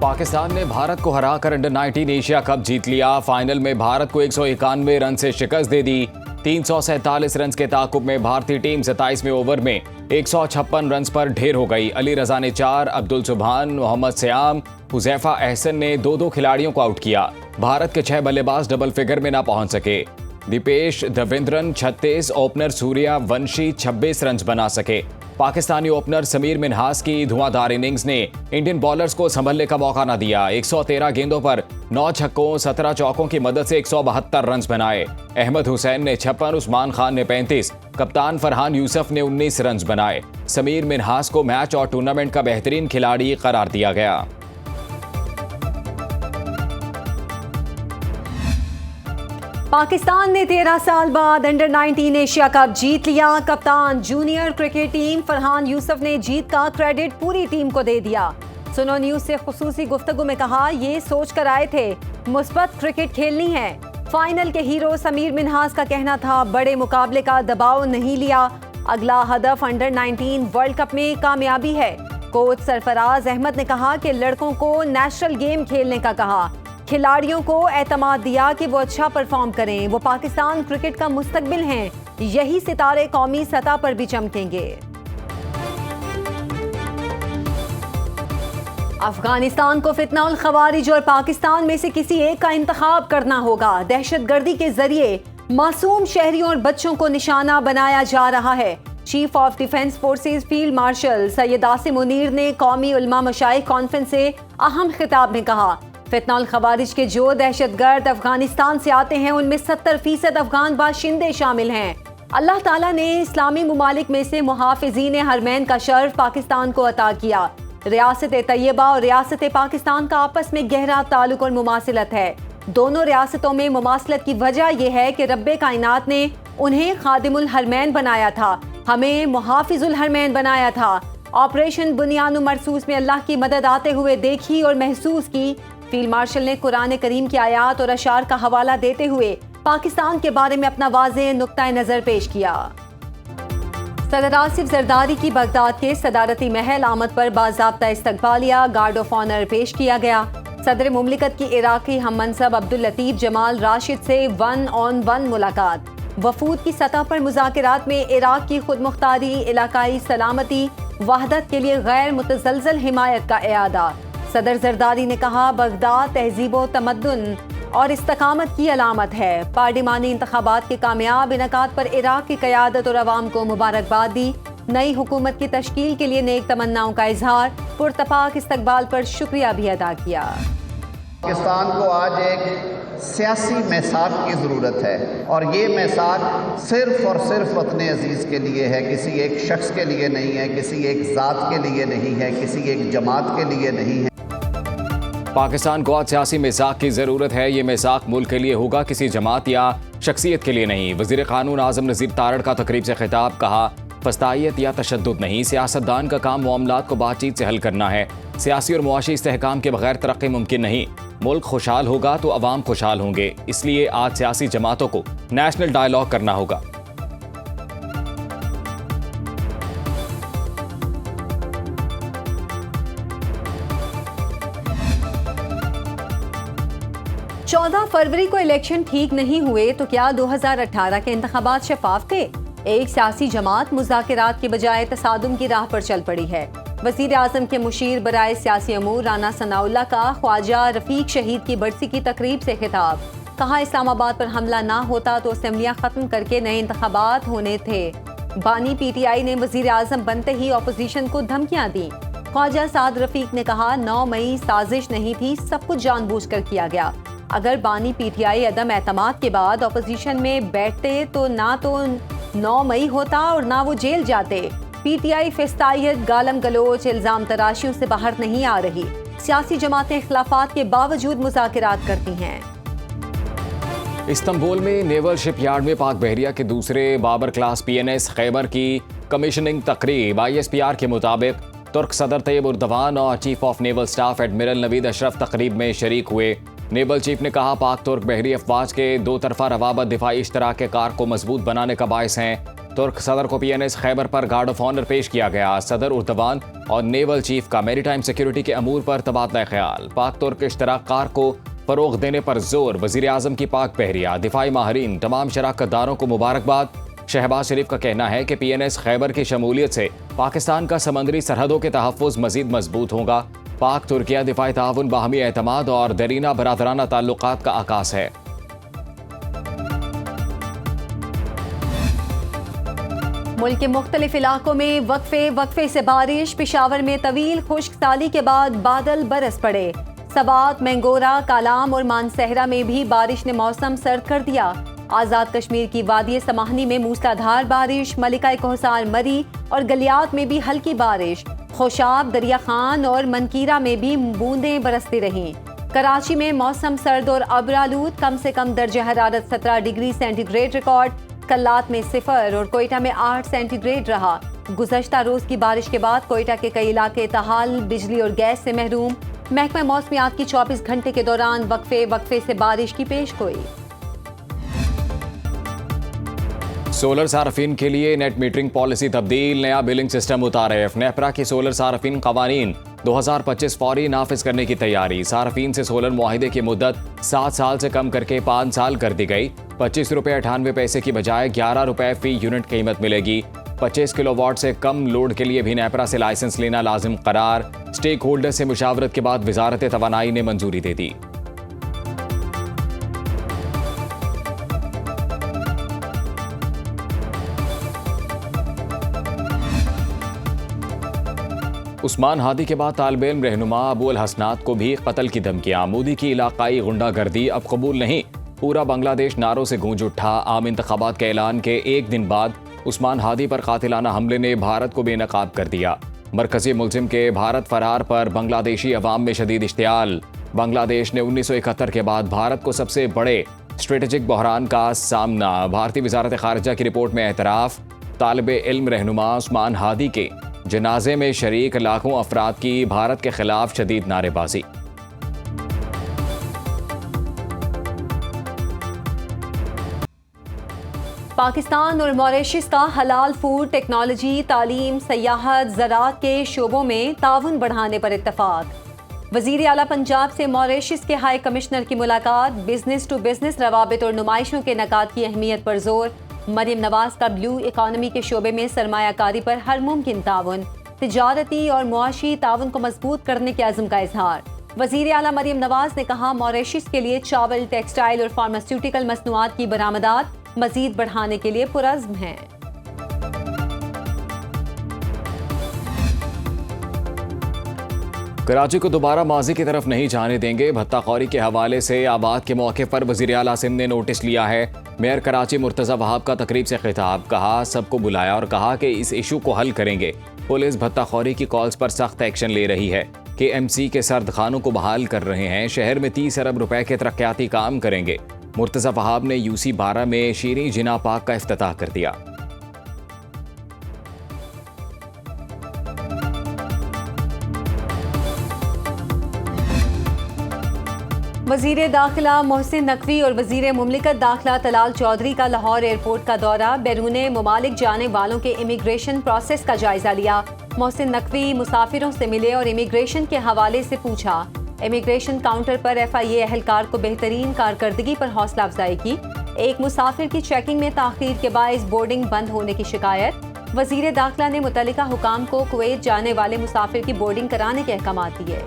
पाकिस्तान ने भारत को हराकर अंडर 19 एशिया कप जीत लिया। फाइनल में भारत को 191 रन से शिकस्त दे दी। 347 रन के ताकुब में भारतीय टीम 27वें ओवर में 156 रन पर ढेर हो गई। अली रजा ने 4, अब्दुल सुभान, मोहम्मद सयाम, हुजैफा अहसन ने 2-2 खिलाड़ियों को आउट किया। भारत के 6 बल्लेबाज डबल फिगर में ना पहुंच सके। दीपेश देवेंद्रन 36, ओपनर सूर्या वंशी 26 रन बना सके। पाकिस्तानी ओपनर समीर मिन्हास की धुआंधार इनिंग्स ने इंडियन बॉलर्स को संभलने का मौका न दिया। 113 गेंदों पर 9 छक्कों 17 चौकों की मदद से 172 रन बनाए। अहमद हुसैन ने 56, उस्मान खान ने 35, कप्तान फरहान यूसुफ ने 19 रन बनाए। समीर मिन्हास को मैच और टूर्नामेंट का बेहतरीन खिलाड़ी करार दिया गया। पाकिस्तान ने 13 साल बाद अंडर 19 एशिया कप जीत लिया। कप्तान junior cricket team Farhan Yusuf ने जीत का क्रेडिट पूरी टीम को दे दिया। सुनो न्यूज से खुसूसी गुफ्तगू में कहा, ये सोच कर आए थे मुस्बत क्रिकेट खेलनी है। फाइनल के हीरो समीर मिन्हास का कहना था, बड़े मुकाबले का दबाव नहीं लिया, अगला हदफ अंडर 19 वर्ल्ड कप में कामयाबी है। कोच सरफराज अहमद ने कहा कि लड़कों को नेशनल गेम खेलने का कहा, खिलाड़ियों को एतमाद दिया कि वो अच्छा परफॉर्म करें। वो पाकिस्तान क्रिकेट का मुस्तकबिल हैं, यही सितारे कौमी सतह पर भी चमकेंगे। अफगानिस्तान को फितना उल खवारिज और पाकिस्तान में से किसी एक का इंतखाब करना होगा। दहशतगर्दी के जरिए मासूम शहरियों और बच्चों को निशाना बनाया जा रहा है। Chief of defence forces field marshal Syed Asim Munir ने कौमी उलमा मशाइख कॉन्फ्रेंस से अहम खिताब में कहा, फितना उल खवारिज के जो दहशतगर्द अफगानिस्तान से आते हैं उनमें 70% अफगान बाशिंदे शामिल हैं। अल्लाह ताला ने इस्लामी मुमालिक में से मुहाफिजीन हरमैन का शर्फ पाकिस्तान को अता किया। रियासत तैयबा और रियासत पाकिस्तान का आपस में गहरा ताल्लुक और मुमासिलत है। दोनों रियासतों में मुमासिलत की वजह यह है कि रब्बे कायनात ने उन्हें खादिमुल हरमैन बनाया था, हमें मुहाफिजुल हरमैन बनाया था। ऑपरेशन बुनियानु मरसूस में अल्लाह की मदद आते हुए देखी और महसूस की। फील्ड मार्शल ने कुरान करीम की आयात और अशार का हवाला देते हुए पाकिस्तान के बारे में अपना वाज़ेह नुक्ता नज़र पेश किया। सदर आसिफ जरदारी की बगदाद के सदारती महल आमद पर बाज़ाब्ता इस्तकबालिया गार्ड ऑफ ऑनर पेश किया गया। सदर मुमलिकत की इराकी हम मनसब अब्दुल लतीफ जमाल राशिद से 1-on-1 मुलाकात। वफूद की सतह पर मुज़ाकरात में इराक की खुद मुख्तारी, इलाकाई सलामती, वहदत के लिए गैर मुतज़लज़ल हिमायत का एआदा। सदर जरदारी ने कहा, बगदाद तहजीब व तमद्दुन और इस्तकामत की अलामत है। पार्लिमानी इंतखाबात के कामयाब इनकाद पर इराक की क़यादत और अवाम को मुबारकबाद दी। नई हुकूमत की तश्कील के लिए नेक तमन्नाओं का इजहार, पुरतपाक इस्तकबाल पर शुक्रिया भी अदा किया। पाकिस्तान को आज एक सियासी मैसाक की ज़रूरत है और ये मैसाक सिर्फ़ और सिर्फ अपने अजीज़ के लिए है, किसी एक शख्स के लिए नहीं है, किसी एक ज़ात के लिए नहीं है, किसी एक जमात के लिए नहीं है। पाकिस्तान को आज सियासी मिसाक की ज़रूरत है। ये मिसाक मुल्क के लिए होगा, किसी जमात या शख्सियत के लिए नहीं। वज़ीर क़ानून आज़म नज़ीर तारड़ का तकरीब से खिताब, कहा, फस्तायत या तशद्दुद नहीं, सियासतदान का काम मामलात को बातचीत से हल करना है। सियासी और मुआशी इस्तेहकाम के बगैर तरक्की मुमकिन नहीं। मुल्क खुशहाल होगा तो अवाम खुशहाल होंगे, इसलिए आज सियासी जमातों को नेशनल डायलॉग करना होगा। चौदह फरवरी को इलेक्शन ठीक नहीं हुए तो क्या 2018 के इंतखाबात शफाफ थे? एक सियासी जमात मुज़ाकरात की बजाय तसादुम की राह पर चल पड़ी है। वज़ीर आज़म के मुशीर बराए सियासी अमूर राना सनाउल्लाह का ख्वाजा रफ़ीक शहीद की बरसी की तकरीब से खिताब, कहा, इस्लामाबाद पर हमला ना होता तो असेंबलियाँ ख़त्म करके नए इंतखाबात होने थे। बानी PTI ने वज़ीर आज़म बनते ही अपोजिशन को धमकियाँ दी। ख्वाजा साद रफ़ीक ने कहा, 9 मई साजिश नहीं थी, सब कुछ जानबूझकर किया गया। अगर बानी PTI अदम एतमाद के बाद अपोजिशन में बैठते तो ना तो 9 मई होता और ना वो जेल जाते। PTI फिस्तायत, गालम गलोच, इल्ज़ाम तराशियों से बाहर नहीं आ रही। सियासी जमातें इख्लाफात के बावजूद मुज़ाकरात करती हैं। इस्तांबुल में नेवल शिपयार्ड में पाक बहरिया के दूसरे बाबर क्लास PNS खैबर की कमीशनिंग तकरीब। ISPR के मुताबिक तुर्क सदर तैयब उर्दवान और chief of naval staff admiral Naveed Ashraf तकरीब में शरीक हुए। नेवल चीफ ने कहा, पाक तुर्क बहरी अफवाज के दो तरफा रवाबत दिफाई इश्तराक कार को मजबूत बनाने का बायस हैं। तुर्क सदर को PNS खैबर पर गार्ड ऑफ ऑनर पेश किया गया। सदर उर्दवान और नेवल चीफ का मैरीटाइम सिक्योरिटी के अमूर पर तबादला ख्याल। पाक तुर्क इश्तराकार को फरोग देने पर जोर। वजीर आजम की पाक बहरिया, दिफाई माहरीन, तमाम शराकतदारों को मुबारकबाद। शहबाज शरीफ का कहना है कि PNS खैबर की शमूलियत से पाकिस्तान का समंदरी सरहदों के तहफ़्फ़ुज़ मजीद मजबूत होगा। पाक तुर्किया दिफाई ताउन, बाहमी एतमाद और दरीना बरादराना ताल्लुकात का आकाश है। मुल्क के मुख्तलिफ इलाकों में वक्फे से बारिश। पेशावर में तवील खुश्क साली के बाद बादल बरस पड़े। सवात, मैंगोरा, कालाम और मानसहरा में भी बारिश ने मौसम सर्द कर दिया। आज़ाद कश्मीर की वादी समाहनी में मूसलाधार बारिश। मलिका कोहसार, मरी और गलियात में भी हल्की बारिश। खोशाब, दरिया खान और मनकीरा में भी बूंदें बरसती रहीं। कराची में मौसम सर्द और अब्रालूद। कम से कम दर्जा हरारत 17 डिग्री सेंटीग्रेड रिकॉर्ड। कल्लात में 0 और कोयटा में 8 सेंटीग्रेड रहा। गुज़श्ता रोज की बारिश के बाद कोयटा के कई इलाके ताहाल बिजली और गैस से महरूम। महकमा मौसमियात की 24 घंटे के दौरान वक्फे से बारिश की पेशगोई। सोलर सार्फिन के लिए नेट मीटरिंग पॉलिसी तब्दील। नया बिलिंग सिस्टम मुतारिफ। नेपरा की सोलर सार्फिन कवानीन 2025 फौरी नाफिज करने की तैयारी। सार्फिन से सोलर मुआहिदे की मुद्दत 7 साल से कम करके 5 साल कर दी गई। 25 रुपये 98 पैसे की बजाय 11 रुपये फी यूनिट कीमत मिलेगी। 25 किलोवाट से कम लोड के लिए भी नेपरा से लाइसेंस लेना लाजिम करार। स्टेक होल्डर से मुशावरत के बाद वजारत तवानाई ने मंजूरी दे दी। उस्मान हादी के बाद तालिब इल्म रहनुमा अबू अल हसनात को भी कत्ल की धमकियां। मोदी की इलाकाई गुंडागर्दी अब कबूल नहीं। पूरा बांग्लादेश नारों से गूंज उठा। आम इंतखाबात के ऐलान के एक दिन बाद उस्मान हादी पर कातिलाना हमले ने भारत को बेनकाब कर दिया। मरकजी मुल्जिम के भारत फरार पर बांग्लादेशी अवाम में शदीद इश्तियाल। बांग्लादेश ने 1971 के बाद भारत को सबसे बड़े स्ट्रेटेजिक बहरान का सामना। भारतीय वजारत खारजा की रिपोर्ट में एतराफ़। तालिब इल्म रहनुमा उस्मान हादी के जनाजे में शरीक लाखों अफराद की भारत के खिलाफ शदीद नारेबाजी। पाकिस्तान और मॉरिशस का हलाल फूड, टेक्नोलॉजी, तालीम, सयाहत, ज़राअत के शोबों में ताउन बढ़ाने पर इत्तफाक। वज़ीर आला पंजाब से मॉरिशस के हाई कमिश्नर की मुलाकात। बिजनेस टू बिजनेस रवाबित और नुमाइशों के इनेकाद की अहमियत पर जोर। मरियम नवाज का ब्लू इकॉनमी के शोबे में सरमायाकारी पर हर मुमकिन ताउन। तिजारती और मुआशी ताउन को मजबूत करने के अज़्म का इजहार। वज़ीर आला मरियम नवाज ने कहा, मॉरिशस के लिए चावल, टेक्सटाइल और फार्मास्यूटिकल मसनूआत की बरामदात मजीद बढ़ाने के लिए पुरज़्म हैं। कराची को दोबारा माजी की तरफ नहीं जाने देंगे। भत्ताखोरी के हवाले से आबाद के मौके पर वज़ीर आला सिंध ने नोटिस लिया है। मेयर कराची मुर्तज़ा वहाब का तकरीब से खिताब। कहा, सबको बुलाया और कहा कि इस इशू को हल करेंगे। पुलिस भत्ताखोरी की कॉल्स पर सख्त एक्शन ले रही है। KMC के सर्द खानों को बहाल कर रहे हैं। शहर में 30 अरब रुपए के तरक्याती काम करेंगे। मुर्तज़ा वहाब ने UC 12 में शीरीं जिना पार्क का इफ्तिताह कर दिया। वज़ीर दाखिला मोहसिन नकवी और वज़ीर मुमलिकत दाखिला तलाल चौधरी का लाहौर एयरपोर्ट का दौरा। बैरूने मुमालिक जाने वालों के इमिग्रेशन प्रोसेस का जायजा लिया। मोहसिन नकवी मुसाफिरों से मिले और इमिग्रेशन के हवाले से पूछा। इमिग्रेशन काउंटर पर FIA एहलकार को बेहतरीन कारकर्दगी पर हौसला अफजाई की। एक मुसाफिर की चेकिंग में ताख़ीर के बाइस बोर्डिंग बंद होने की शिकायत। वज़ीर दाखिला ने मुतल्लिका हुकाम को कुवैत जाने वाले मुसाफिर की बोर्डिंग कराने के अहकाम दिए।